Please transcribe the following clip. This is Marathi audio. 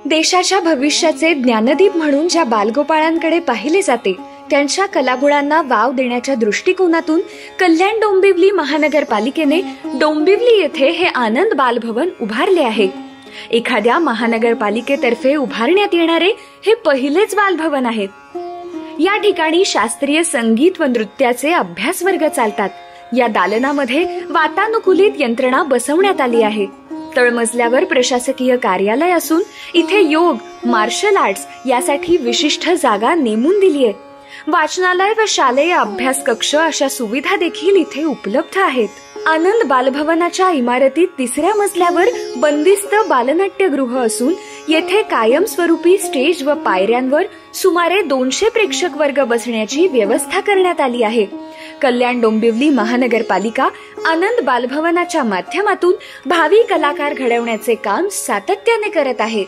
देशाच्या भविष्याचे ज्ञानदीप म्हणून ज्या बालगोपाळांकडे पाहिले जाते त्यांच्या कलागुणांना वाव देण्याच्या दृष्टिकोनातून कल्याण डोंबिवली महानगरपालिकेने डोंबिवली येथे हे आनंद बालभवन उभारले आहे। एखाद्या महानगरपालिकेतर्फे उभारण्यात येणारे हे पहिलेच बालभवन आहे। या ठिकाणी शास्त्रीय संगीत व नृत्याचे अभ्यास वर्ग चालतात। या दालनामध्ये वातानुकूलित यंत्रणा बसवण्यात आली आहे। तळमजल्यावर प्रशासकीय कार्यालय असून इथे योग, मार्शल आर्ट्स यासाठी विशिष्ट जागा नेमून दिली आहे। वाचनालय व शालेय अभ्यास कक्ष अशा सुविधा देखील इथे उपलब्ध आहेत। आनंद बालभवनाच्या इमारतीत तिसऱ्या मजल्यावर बंदिस्त बालनाट्यगृह असून येथे कायमस्वरूपी स्टेज व पायऱ्यांवर सुमारे 200 प्रेक्षक वर्ग बसण्याची व्यवस्था करण्यात आली आहे। कल्याण डोंबिवली महानगरपालिका आनंद बालभवनाच्या माध्यमातून भावी कलाकार घडवण्याचे काम सातत्याने करत आहे।